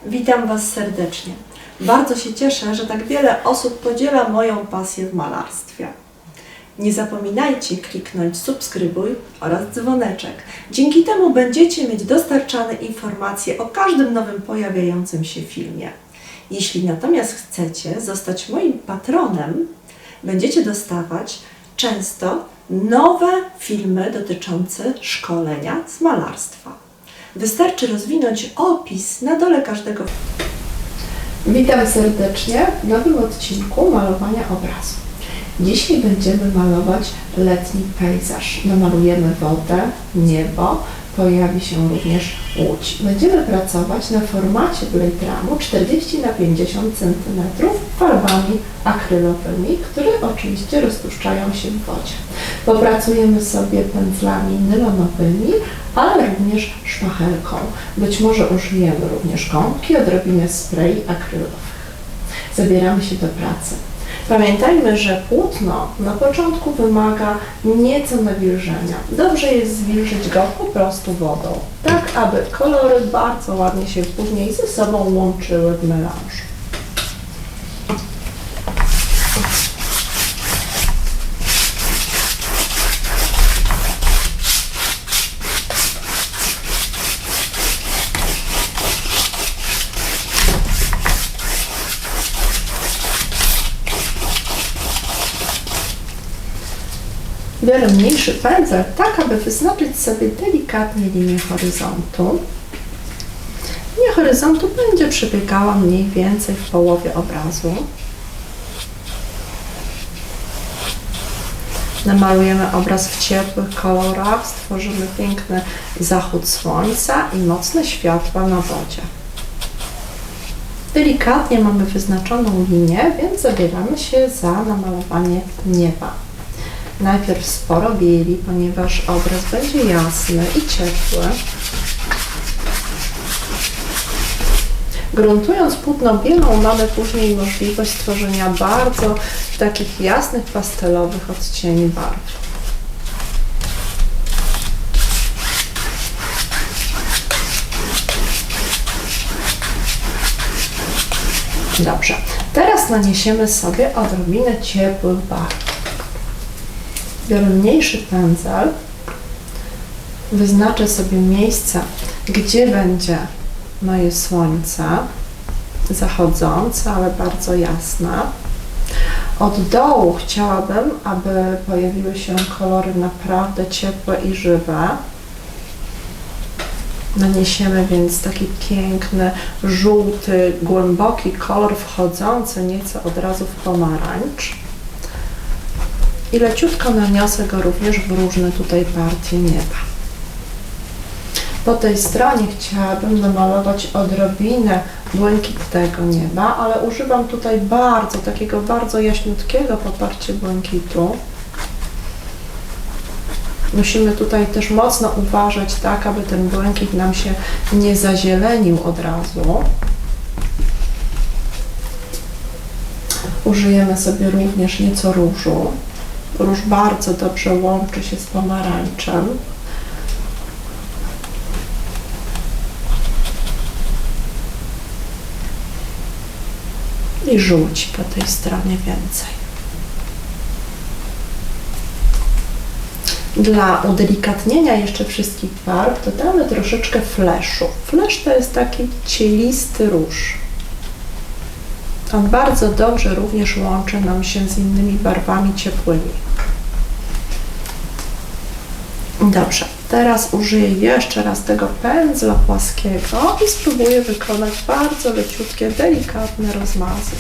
Witam Was serdecznie. Bardzo się cieszę, że tak wiele osób podziela moją pasję w malarstwie. Nie zapominajcie kliknąć subskrybuj oraz dzwoneczek. Dzięki temu będziecie mieć dostarczane informacje o każdym nowym pojawiającym się filmie. Jeśli natomiast chcecie zostać moim patronem, będziecie dostawać często nowe filmy dotyczące szkolenia z malarstwa. Wystarczy rozwinąć opis na dole każdego. Witam serdecznie w nowym odcinku malowania obrazu. Dzisiaj będziemy malować letni pejzaż. Namalujemy wodę, niebo, pojawi się również łódź. Będziemy pracować na formacie blade rumu 40×50 cm farbami akrylowymi, które oczywiście rozpuszczają się w wodzie. Popracujemy sobie pędzlami nylonowymi, ale również szpachelką. Być może użyjemy również gąbki, odrobinę spray akrylowych. Zabieramy się do pracy. Pamiętajmy, że płótno na początku wymaga nieco nawilżenia. Dobrze jest zwilżyć go po prostu wodą, tak aby kolory bardzo ładnie się później ze sobą łączyły w melanżu. Biorę mniejszy pędzel, tak aby wyznaczyć sobie delikatnie linię horyzontu. Linia horyzontu będzie przebiegała mniej więcej w połowie obrazu. Namalujemy obraz w ciepłych kolorach, stworzymy piękny zachód słońca i mocne światła na wodzie. Delikatnie mamy wyznaczoną linię, więc zabieramy się za namalowanie nieba. Najpierw sporo bieli, ponieważ obraz będzie jasny i ciepły. Gruntując płótno bielą, mamy później możliwość stworzenia bardzo takich jasnych, pastelowych odcieni barw. Dobrze, teraz naniesiemy sobie odrobinę ciepłych barw. Biorę mniejszy pędzel, wyznaczę sobie miejsce, gdzie będzie moje słońce, zachodzące, ale bardzo jasne. Od dołu chciałabym, aby pojawiły się kolory naprawdę ciepłe i żywe. Naniesiemy więc taki piękny, żółty, głęboki kolor wchodzący nieco od razu w pomarańcz. I leciutko naniosę go również w różne tutaj partie nieba. Po tej stronie chciałabym namalować odrobinę błękitnego nieba, ale używam tutaj takiego bardzo jaśniutkiego poparcia błękitu. Musimy tutaj też mocno uważać, tak aby ten błękit nam się nie zazielenił od razu. Użyjemy sobie również nieco różu. Róż bardzo dobrze łączy się z pomarańczem. I żółci po tej stronie więcej. Dla udelikatnienia jeszcze wszystkich barw dodamy troszeczkę fleszu. Flesz to jest taki cielisty róż. On bardzo dobrze również łączy nam się z innymi barwami ciepłymi. Dobrze, teraz użyję jeszcze raz tego pędzla płaskiego i spróbuję wykonać bardzo leciutkie, delikatne rozmazy.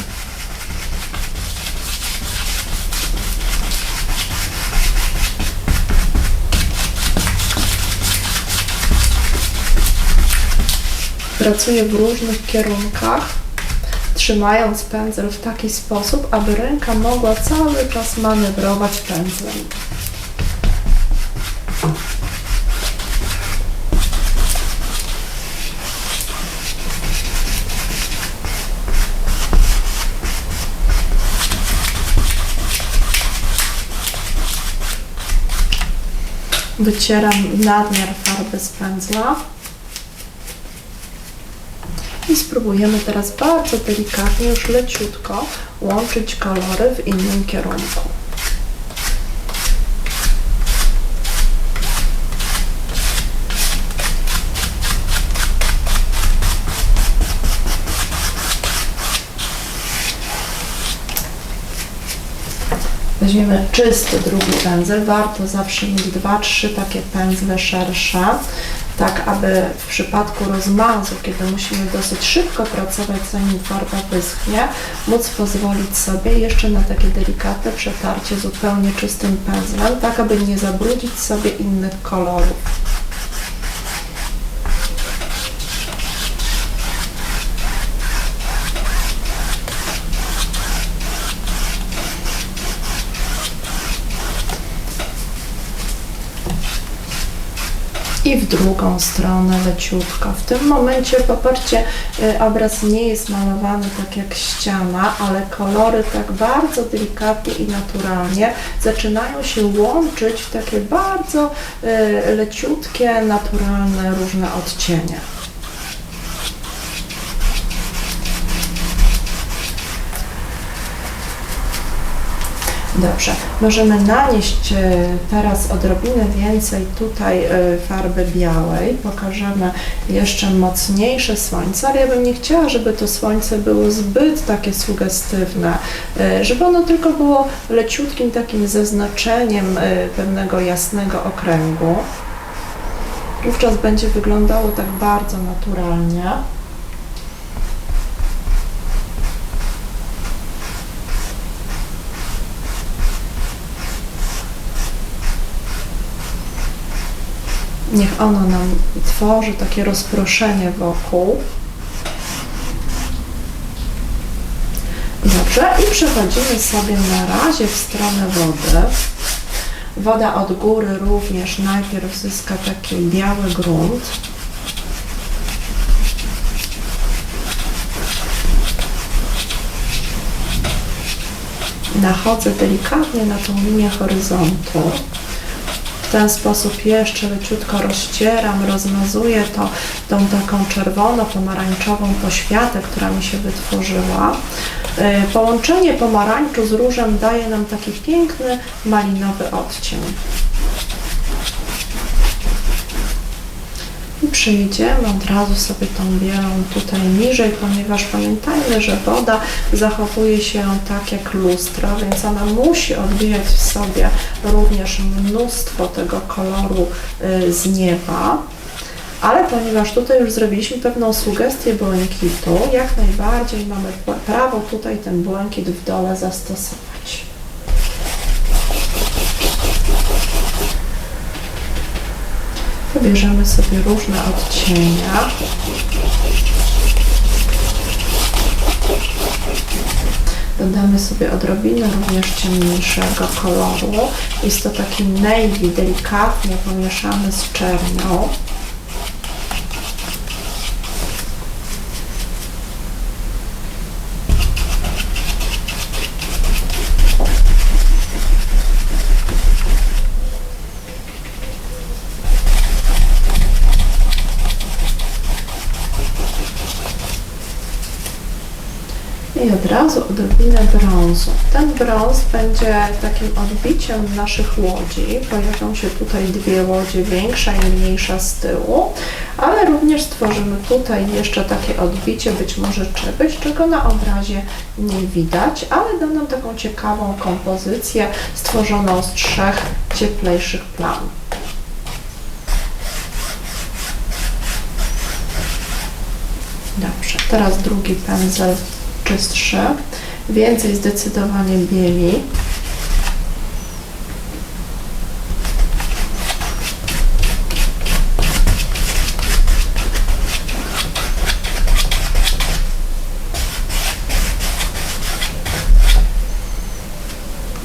Pracuję w różnych kierunkach, trzymając pędzel w taki sposób, aby ręka mogła cały czas manewrować pędzlem. Wycieram nadmiar farby z pędzla I spróbujemy teraz bardzo delikatnie, już leciutko łączyć kolory w innym kierunku. Weźmiemy czysty drugi pędzel. Warto zawsze mieć 2-3 takie pędzle szersze, tak aby w przypadku rozmazu, kiedy musimy dosyć szybko pracować, zanim farba wyschnie, móc pozwolić sobie jeszcze na takie delikatne przetarcie zupełnie czystym pędzlem, tak aby nie zabrudzić sobie innych kolorów. I w drugą stronę leciutko. W tym momencie, popatrzcie, obraz nie jest malowany tak jak ściana, ale kolory tak bardzo delikatnie i naturalnie zaczynają się łączyć w takie bardzo leciutkie, naturalne, różne odcienie. Dobrze, możemy nanieść teraz odrobinę więcej tutaj farby białej. Pokażemy jeszcze mocniejsze słońce, ale ja bym nie chciała, żeby to słońce było zbyt takie sugestywne, żeby ono tylko było leciutkim takim zaznaczeniem pewnego jasnego okręgu. Wówczas będzie wyglądało tak bardzo naturalnie. Niech ono nam tworzy takie rozproszenie wokół. Dobrze, i przechodzimy sobie na razie w stronę wody. Woda od góry również najpierw zyska taki biały grunt. Nachodzę delikatnie na tą linię horyzontu. W ten sposób jeszcze leciutko rozcieram, rozmazuję tą taką czerwono-pomarańczową poświatę, która mi się wytworzyła. Połączenie pomarańczu z różem daje nam taki piękny, malinowy odcień. I przejdziemy od razu sobie tą bielą tutaj niżej, ponieważ pamiętajmy, że woda zachowuje się tak jak lustro, więc ona musi odbijać w sobie również mnóstwo tego koloru z nieba. Ale ponieważ tutaj już zrobiliśmy pewną sugestię błękitu, jak najbardziej mamy prawo tutaj ten błękit w dole zastosować. Wybierzemy sobie różne odcienia. Dodamy sobie odrobinę również ciemniejszego koloru. Jest to taki navy, delikatnie pomieszany z czernią. I od razu odrobinę brązu. Ten brąz będzie takim odbiciem naszych łodzi. Pojawią się tutaj dwie łodzie, większa i mniejsza z tyłu, ale również stworzymy tutaj jeszcze takie odbicie, być może czegoś, czego na obrazie nie widać, ale da nam taką ciekawą kompozycję stworzoną z 3 cieplejszych plam. Dobrze, teraz drugi pędzel czystszy, więcej zdecydowanie bieli.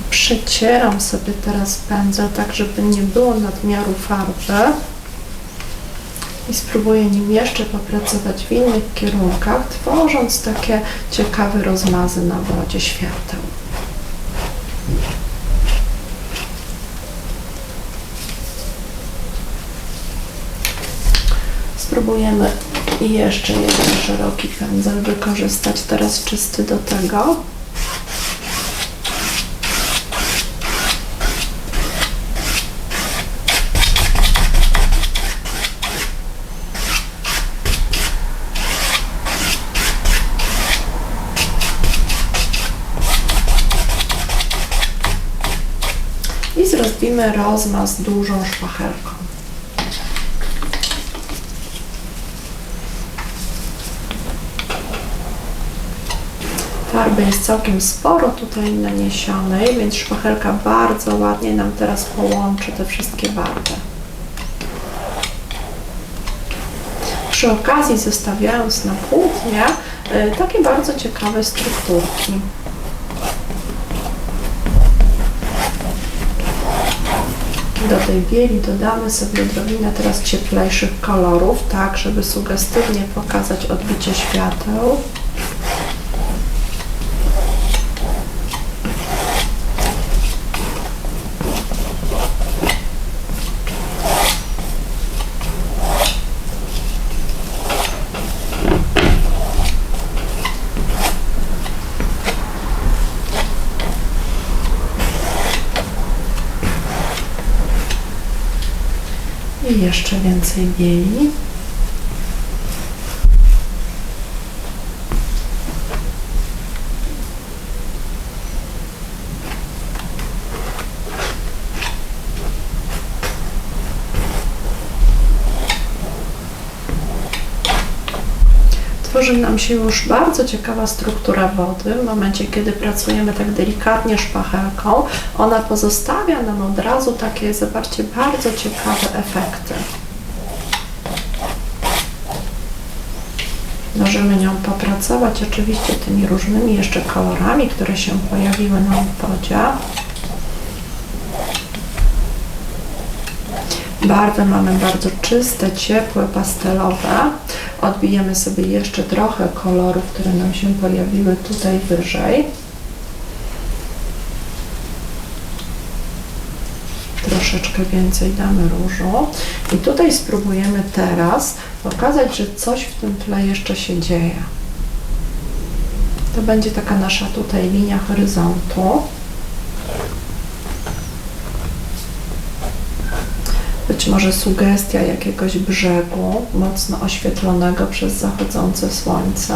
Przecieram sobie teraz pędzel, tak żeby nie było nadmiaru farby. I spróbuję nim jeszcze popracować w innych kierunkach, tworząc takie ciekawe rozmazy na wodzie świateł. Spróbujemy I jeszcze jeden szeroki pędzel wykorzystać, teraz czysty do tego. I zrobimy rozmaz dużą szpachelką. Farby jest całkiem sporo tutaj naniesionej, więc szpachelka bardzo ładnie nam teraz połączy te wszystkie barwy. Przy okazji zostawiając na płótnie takie bardzo ciekawe strukturki. Do tej bieli dodamy sobie odrobinę teraz cieplejszych kolorów, tak żeby sugestywnie pokazać odbicie świateł. I jeszcze więcej bieli. Tworzy nam się już bardzo ciekawa struktura wody. W momencie, kiedy pracujemy tak delikatnie szpachelką, ona pozostawia nam od razu takie, zobaczcie, bardzo ciekawe efekty. Możemy nią popracować oczywiście tymi różnymi jeszcze kolorami, które się pojawiły nam w wodzie. Barwy mamy bardzo czyste, ciepłe, pastelowe. Odbijemy sobie jeszcze trochę kolorów, które nam się pojawiły tutaj wyżej. Troszeczkę więcej damy różu. I tutaj spróbujemy teraz pokazać, że coś w tym tle jeszcze się dzieje. To będzie taka nasza tutaj linia horyzontu. Być może sugestia jakiegoś brzegu mocno oświetlonego przez zachodzące słońce.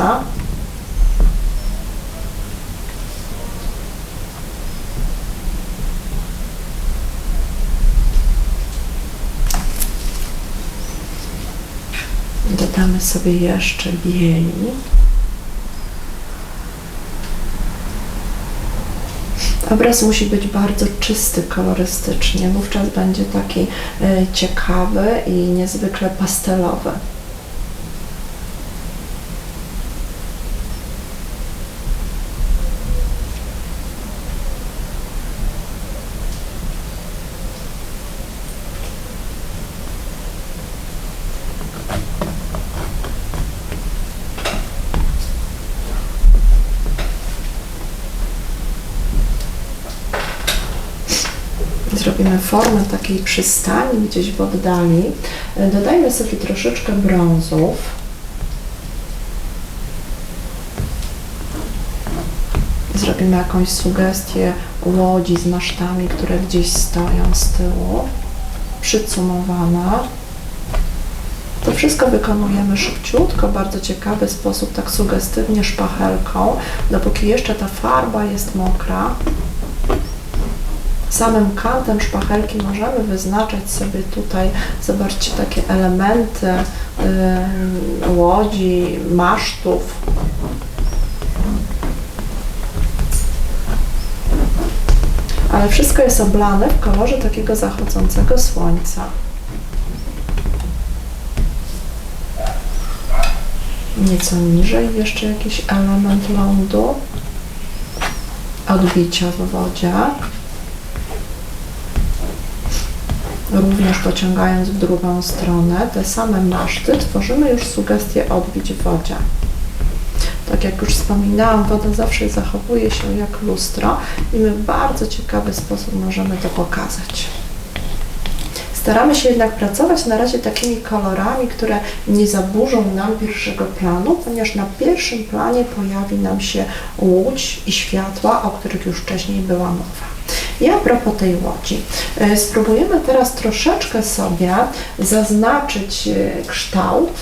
Dodamy sobie jeszcze bieli. Obraz musi być bardzo czysty kolorystycznie, wówczas będzie taki ciekawy i niezwykle pastelowy. Zrobimy formę takiej przystani gdzieś w oddali. Dodajmy sobie troszeczkę brązów. Zrobimy jakąś sugestię łodzi z masztami, które gdzieś stoją z tyłu, przycumowane. To wszystko wykonujemy szybciutko, w bardzo ciekawy sposób, tak sugestywnie szpachelką, dopóki jeszcze ta farba jest mokra. Samym kantem szpachelki możemy wyznaczać sobie tutaj, zobaczcie, takie elementy łodzi, masztów. Ale wszystko jest oblane w kolorze takiego zachodzącego słońca. Nieco niżej jeszcze jakiś element lądu, odbicia w wodzie. Również pociągając w drugą stronę te same maszty, tworzymy już sugestię odbić w wodzie. Tak jak już wspominałam, woda zawsze zachowuje się jak lustro i my w bardzo ciekawy sposób możemy to pokazać. Staramy się jednak pracować na razie takimi kolorami, które nie zaburzą nam pierwszego planu, ponieważ na pierwszym planie pojawi nam się łódź i światła, o których już wcześniej była mowa. I a propos tej łodzi, spróbujemy teraz troszeczkę sobie zaznaczyć kształt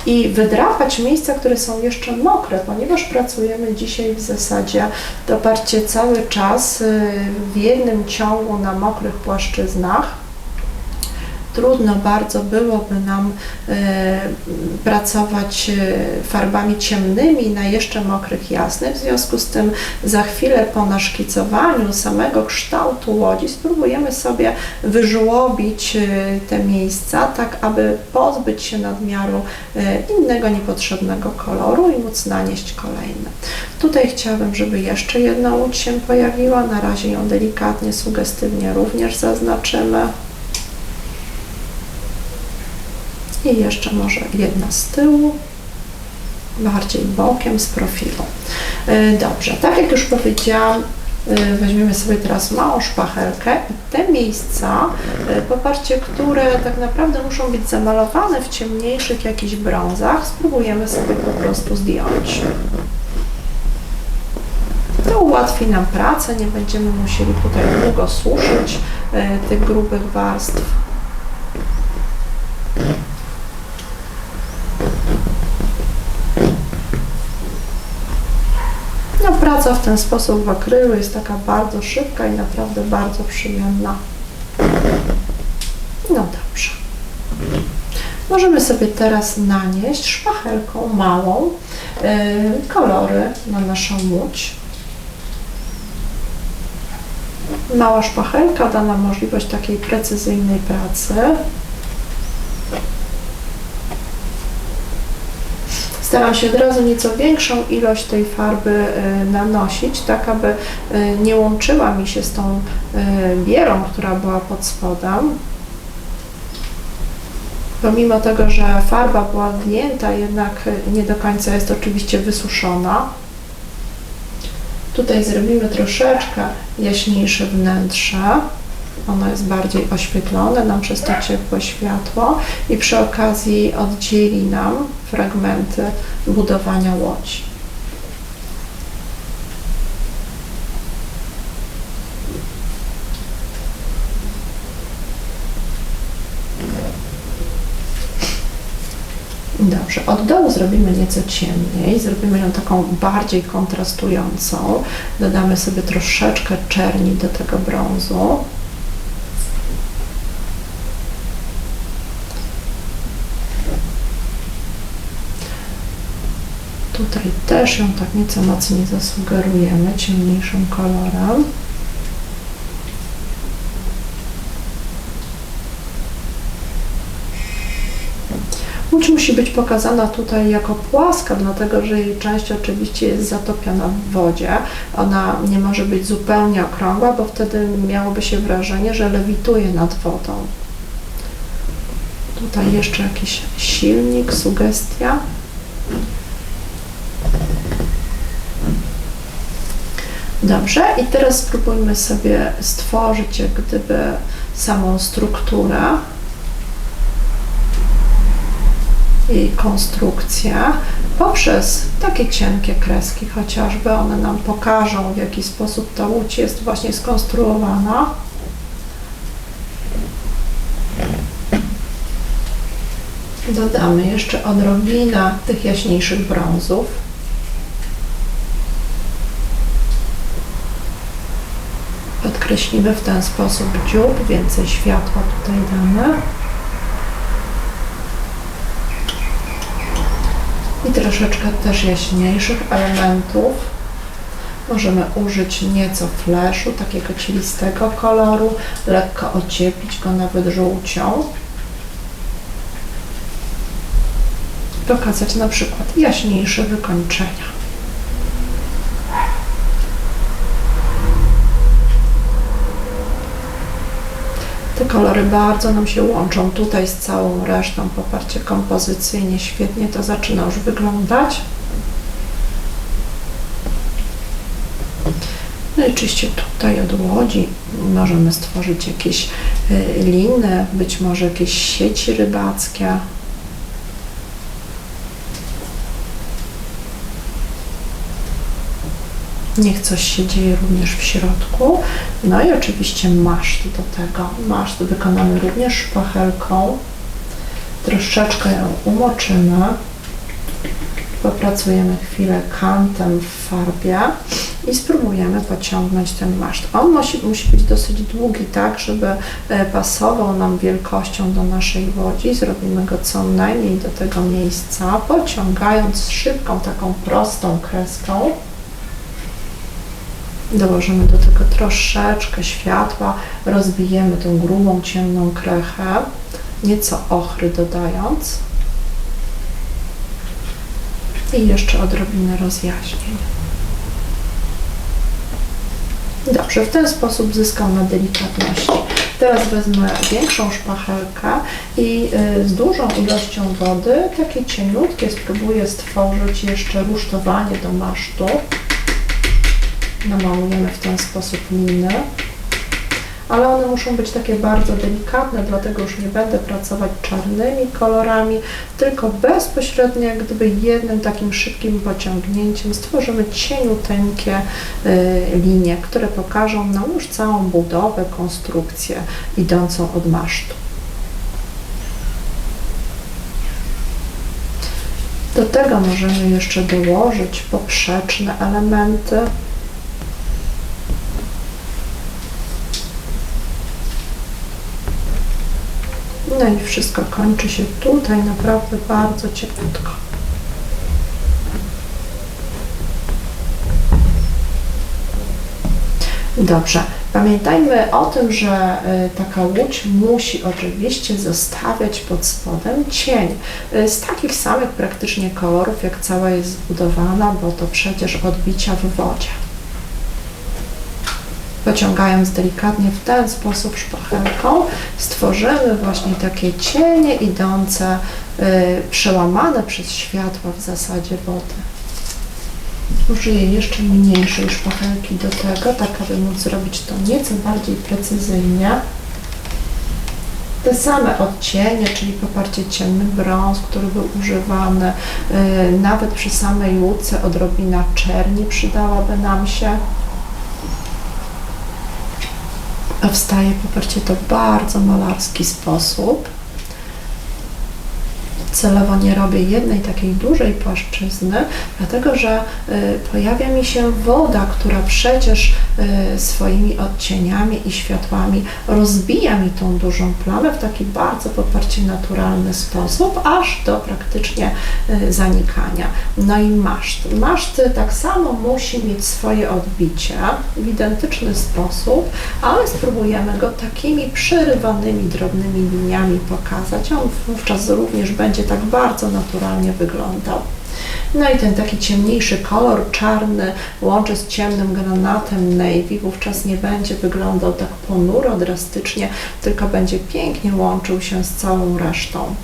i wydrapać miejsca, które są jeszcze mokre, ponieważ pracujemy dzisiaj w zasadzie doparcie cały czas w jednym ciągu na mokrych płaszczyznach. Trudno bardzo byłoby nam pracować farbami ciemnymi na jeszcze mokrych jasnych, w związku z tym za chwilę po naszkicowaniu samego kształtu łodzi spróbujemy sobie wyżłobić te miejsca, tak aby pozbyć się nadmiaru innego niepotrzebnego koloru i móc nanieść kolejne. Tutaj chciałabym, żeby jeszcze jedna łódź się pojawiła, na razie ją delikatnie, sugestywnie również zaznaczymy. I jeszcze może jedna z tyłu, bardziej bokiem, z profilu. Dobrze, tak jak już powiedziałam, weźmiemy sobie teraz małą szpachelkę i te miejsca, popatrzcie, które tak naprawdę muszą być zamalowane w ciemniejszych jakichś brązach, spróbujemy sobie po prostu zdjąć. To ułatwi nam pracę, nie będziemy musieli tutaj długo suszyć tych grubych warstw. No, praca w ten sposób w akrylu jest taka bardzo szybka i naprawdę bardzo przyjemna. No dobrze. Możemy sobie teraz nanieść szpachelką małą kolory na naszą łódź. Mała szpachelka da nam możliwość takiej precyzyjnej pracy. Staram się od razu nieco większą ilość tej farby nanosić, tak aby nie łączyła mi się z tą bielą, która była pod spodem. Pomimo tego, że farba była zdjęta, jednak nie do końca jest oczywiście wysuszona. Tutaj zrobimy troszeczkę jaśniejsze wnętrze. Ono jest bardziej oświetlone nam przez to ciepłe światło i przy okazji oddzieli nam fragmenty budowania łodzi. Dobrze, od dołu zrobimy nieco ciemniej, zrobimy ją taką bardziej kontrastującą. Dodamy sobie troszeczkę czerni do tego brązu. Tutaj też ją tak nieco mocniej zasugerujemy ciemniejszym kolorem. Łódź musi być pokazana tutaj jako płaska, dlatego że jej część oczywiście jest zatopiona w wodzie. Ona nie może być zupełnie okrągła, bo wtedy miałoby się wrażenie, że lewituje nad wodą. Tutaj jeszcze jakiś silnik, sugestia. Dobrze, i teraz spróbujmy sobie stworzyć jak gdyby samą strukturę i konstrukcję poprzez takie cienkie kreski chociażby. One nam pokażą, w jaki sposób ta łódź jest właśnie skonstruowana. Dodamy jeszcze odrobinę tych jaśniejszych brązów. Podkreślimy w ten sposób dziób, więcej światła tutaj damy. I troszeczkę też jaśniejszych elementów. Możemy użyć nieco fleszu, takiego cielistego koloru, lekko ocieplić go nawet żółcią. Pokazać na przykład jaśniejsze wykończenia. Te kolory bardzo nam się łączą tutaj z całą resztą. Popatrzcie, kompozycyjnie świetnie to zaczyna już wyglądać. No i oczywiście tutaj od łodzi możemy stworzyć jakieś liny, być może jakieś sieci rybackie. Niech coś się dzieje również w środku. No i oczywiście maszt do tego. Maszt wykonamy również szpachelką. Troszeczkę ją umoczymy. Popracujemy chwilę kantem w farbie i spróbujemy pociągnąć ten maszt. On musi być dosyć długi, tak, żeby pasował nam wielkością do naszej łodzi. Zrobimy go co najmniej do tego miejsca, pociągając szybką, taką prostą kreską. Dołożymy do tego troszeczkę światła, rozbijemy tą grubą, ciemną krechę, nieco ochry dodając i jeszcze odrobinę rozjaśnień. Dobrze, w ten sposób zyskał na delikatności. Teraz wezmę większą szpachelkę i z dużą ilością wody, takie cieniutkie, spróbuję stworzyć jeszcze rusztowanie do masztu. Namalujemy w ten sposób liny, ale one muszą być takie bardzo delikatne, dlatego już nie będę pracować czarnymi kolorami, tylko bezpośrednio, jak gdyby jednym takim szybkim pociągnięciem stworzymy cieniuteńkie linie, które pokażą nam już całą budowę, konstrukcję idącą od masztu. Do tego możemy jeszcze dołożyć poprzeczne elementy. No i wszystko kończy się tutaj naprawdę bardzo ciepłutko. Dobrze, pamiętajmy o tym, że taka łódź musi oczywiście zostawiać pod spodem cień z takich samych praktycznie kolorów, jak cała jest zbudowana, bo to przecież odbicia w wodzie. Pociągając delikatnie w ten sposób szpachelką, stworzymy właśnie takie cienie idące, przełamane przez światła w zasadzie wody. Użyję jeszcze mniejszej szpachelki do tego, tak aby móc zrobić to nieco bardziej precyzyjnie. Te same odcienie, czyli poparcie ciemny brąz, który był używany, nawet przy samej łódce odrobina czerni przydałaby nam się. Powstaje, popatrzcie, to w bardzo malarski sposób. Celowo nie robię jednej takiej dużej płaszczyzny, dlatego że pojawia mi się woda, która przecież swoimi odcieniami i światłami rozbija mi tą dużą plamę w taki bardzo poparcie naturalny sposób, aż do praktycznie zanikania. No i maszt. Maszt tak samo musi mieć swoje odbicie w identyczny sposób, ale spróbujemy go takimi przerywanymi, drobnymi liniami pokazać. On wówczas również będzie tak bardzo naturalnie wyglądał. No i ten taki ciemniejszy kolor czarny łączy z ciemnym granatem navy, wówczas nie będzie wyglądał tak ponuro, drastycznie, tylko będzie pięknie łączył się z całą resztą.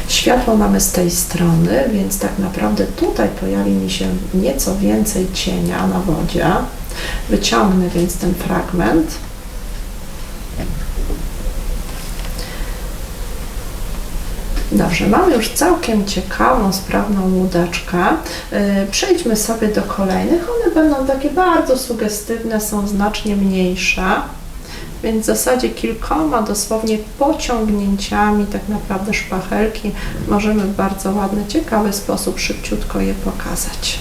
Światło mamy z tej strony, więc tak naprawdę tutaj pojawi mi się nieco więcej cienia na wodzie. Wyciągnę więc ten fragment. Dobrze, mamy już całkiem ciekawą, sprawną łódeczkę. Przejdźmy sobie do kolejnych. One będą takie bardzo sugestywne, są znacznie mniejsze, więc w zasadzie kilkoma dosłownie pociągnięciami tak naprawdę szpachelki możemy w bardzo ładny, ciekawy sposób szybciutko je pokazać.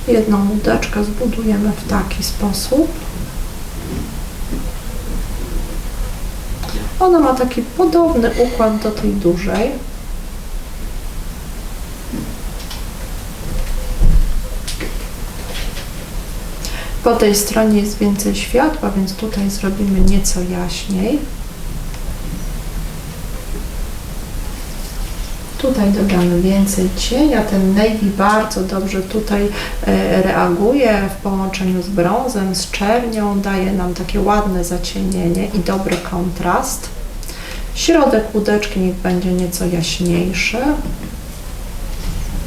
Jedną łódeczkę zbudujemy w taki sposób. Ona ma taki podobny układ do tej dużej. Po tej stronie jest więcej światła, więc tutaj zrobimy nieco jaśniej. Tutaj dodamy więcej cienia. Ten navy bardzo dobrze tutaj reaguje w połączeniu z brązem, z czernią, daje nam takie ładne zacienienie i dobry kontrast. Środek łódeczki niech będzie nieco jaśniejszy.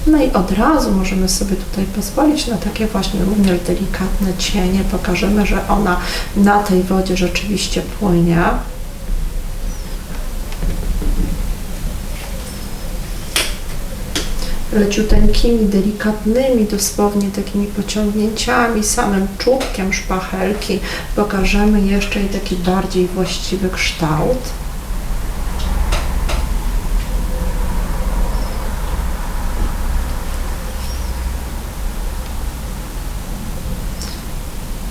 No i od razu możemy sobie tutaj pozwolić na takie właśnie również delikatne cienie. Pokażemy, że ona na tej wodzie rzeczywiście płynie. Leciuteńkimi, delikatnymi, dosłownie takimi pociągnięciami, samym czubkiem szpachelki pokażemy jeszcze jej taki bardziej właściwy kształt.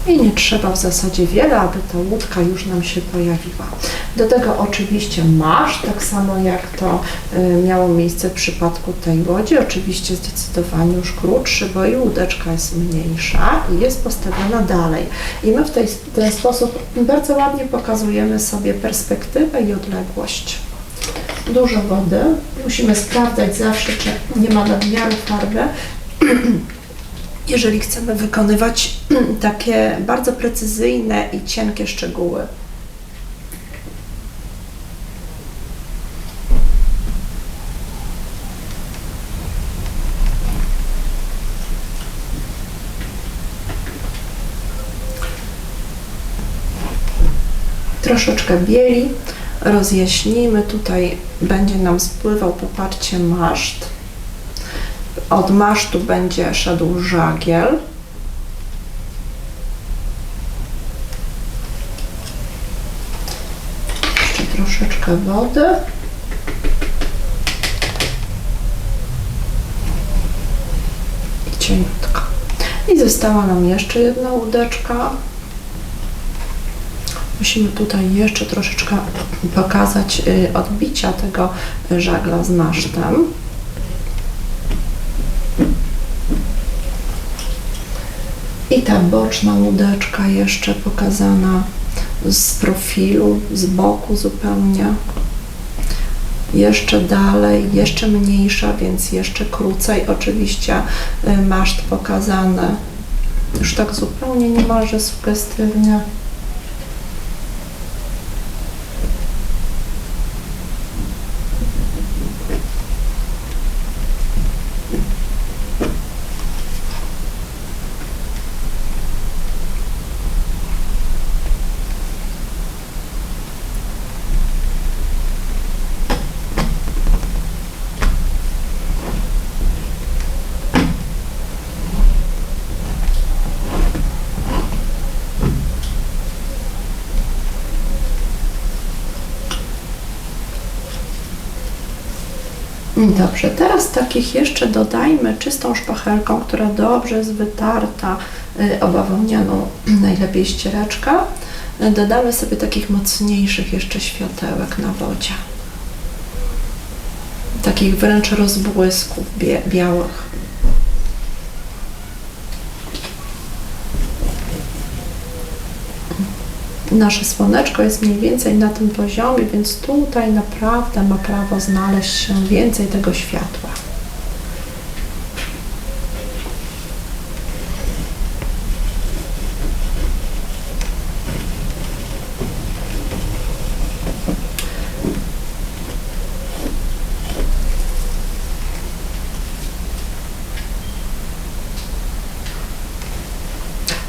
I nie trzeba w zasadzie wiele, aby ta łódka już nam się pojawiła. Do tego oczywiście maszt, tak samo jak to miało miejsce w przypadku tej łodzi, oczywiście zdecydowanie już krótszy, bo i łódeczka jest mniejsza i jest postawiona dalej. I my w ten sposób bardzo ładnie pokazujemy sobie perspektywę i odległość. Dużo wody, musimy sprawdzać zawsze, czy nie ma nadmiaru farby. Jeżeli chcemy wykonywać takie bardzo precyzyjne i cienkie szczegóły. Troszeczkę bieli, rozjaśnimy, tutaj będzie nam spływał, popatrzcie, maszt. Od masztu będzie szedł żagiel. Jeszcze troszeczkę wody. I cieniutko. I została nam jeszcze jedna łódeczka. Musimy tutaj jeszcze troszeczkę pokazać odbicia tego żagla z masztem. I ta boczna łódeczka jeszcze pokazana z profilu, z boku zupełnie. Jeszcze dalej, jeszcze mniejsza, więc jeszcze krócej. Oczywiście maszt pokazany już tak zupełnie niemalże sugestywnie. Dobrze, teraz takich jeszcze dodajmy czystą szpachelką, która dobrze jest wytarta obawełnianą, najlepiej ściereczka. Dodamy sobie takich mocniejszych jeszcze światełek na wodzie. Takich wręcz rozbłysków białych. Nasze słoneczko jest mniej więcej na tym poziomie, więc tutaj naprawdę ma prawo znaleźć się więcej tego światła.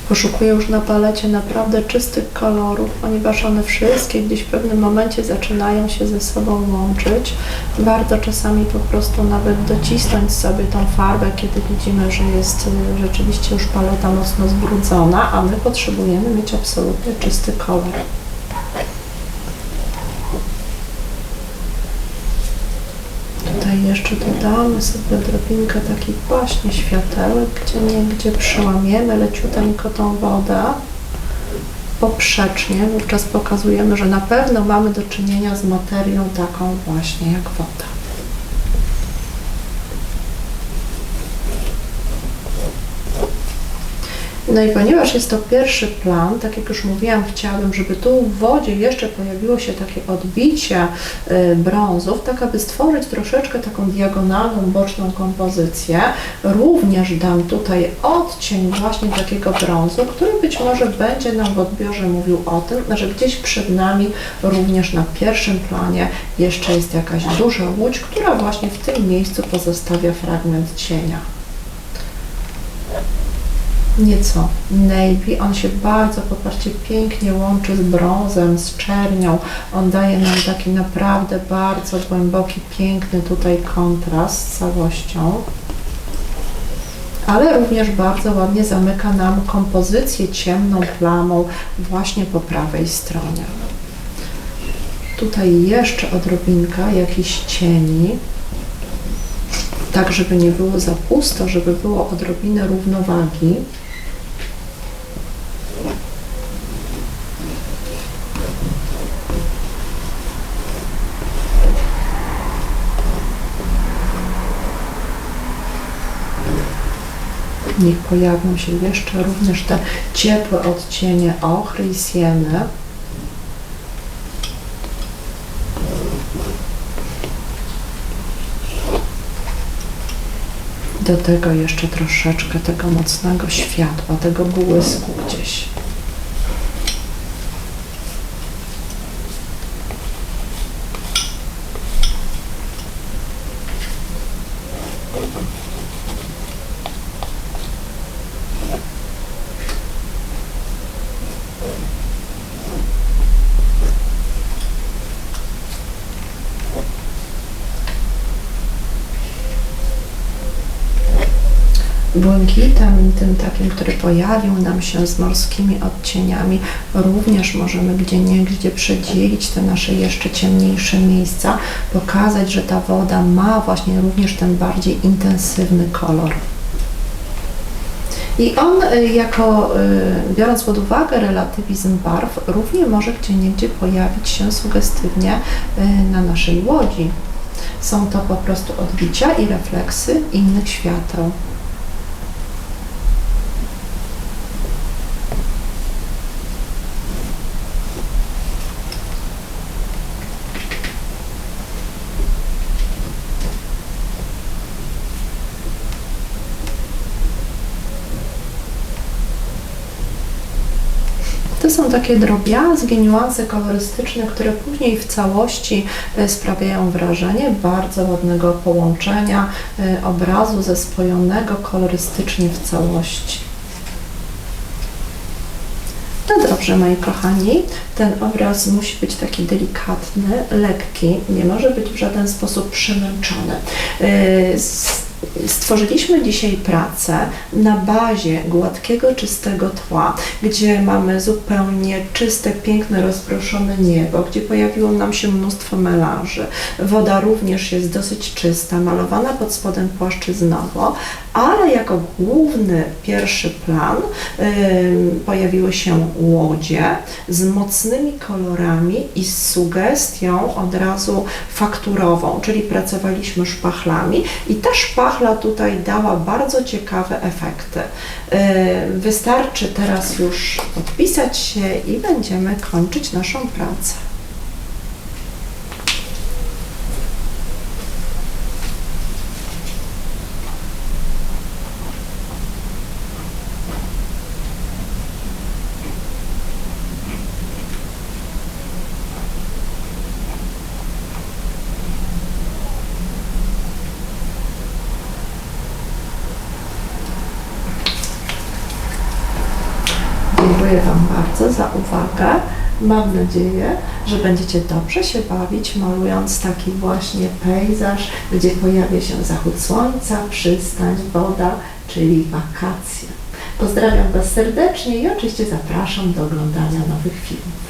Poszukuję już na palecie naprawdę czystych kolorów, ponieważ one wszystkie gdzieś w pewnym momencie zaczynają się ze sobą łączyć. Warto czasami po prostu nawet docisnąć sobie tą farbę, kiedy widzimy, że jest rzeczywiście już paleta mocno zbrudzona, a my potrzebujemy mieć absolutnie czysty kolor. Tutaj jeszcze dodamy sobie odrobinkę takich właśnie światełek, gdzie niegdzie przełamiemy leciuteńko tą wodę poprzecznie. Wówczas pokazujemy, że na pewno mamy do czynienia z materią taką właśnie jak woda. No i ponieważ jest to pierwszy plan, tak jak już mówiłam, chciałabym, żeby tu w wodzie jeszcze pojawiło się takie odbicie brązów, tak aby stworzyć troszeczkę taką diagonalną, boczną kompozycję. Również dam tutaj odcień właśnie takiego brązu, który być może będzie nam w odbiorze mówił o tym, że gdzieś przed nami, również na pierwszym planie, jeszcze jest jakaś duża łódź, która właśnie w tym miejscu pozostawia fragment cienia. Nieco navy, on się bardzo, popatrzcie, pięknie łączy z brązem, z czernią, on daje nam taki naprawdę bardzo głęboki, piękny tutaj kontrast z całością, ale również bardzo ładnie zamyka nam kompozycję ciemną plamą właśnie po prawej stronie. Tutaj jeszcze odrobinka jakichś cieni, tak żeby nie było za pusto, żeby było odrobinę równowagi. Niech pojawią się jeszcze również te ciepłe odcienie ochry i sieny. Do tego jeszcze troszeczkę tego mocnego światła, tego błysku gdzieś. Błękitem, tym takim, który pojawił nam się z morskimi odcieniami, również możemy gdzieniegdzie przedzielić te nasze jeszcze ciemniejsze miejsca, pokazać, że ta woda ma właśnie również ten bardziej intensywny kolor. I on biorąc pod uwagę relatywizm barw, również może gdzieniegdzie pojawić się sugestywnie na naszej łodzi. Są to po prostu odbicia i refleksy innych świateł. To są takie drobiazgi, niuanse kolorystyczne, które później w całości sprawiają wrażenie bardzo ładnego połączenia obrazu zespojonego kolorystycznie w całości. No dobrze, moi kochani, ten obraz musi być taki delikatny, lekki, nie może być w żaden sposób przemęczony. Stworzyliśmy dzisiaj pracę na bazie gładkiego, czystego tła, gdzie mamy zupełnie czyste, piękne, rozproszone niebo, gdzie pojawiło nam się mnóstwo melanży. Woda również jest dosyć czysta, malowana pod spodem płaszczyznowo, ale jako główny, pierwszy plan pojawiły się łodzie z mocnymi kolorami i z sugestią od razu fakturową, czyli pracowaliśmy szpachlami i ta szpachla tutaj dała bardzo ciekawe efekty. Wystarczy teraz już podpisać się i będziemy kończyć naszą pracę. Dziękuję Wam bardzo za uwagę. Mam nadzieję, że będziecie dobrze się bawić, malując taki właśnie pejzaż, gdzie pojawia się zachód słońca, przystań, woda, czyli wakacje. Pozdrawiam Was serdecznie i oczywiście zapraszam do oglądania nowych filmów.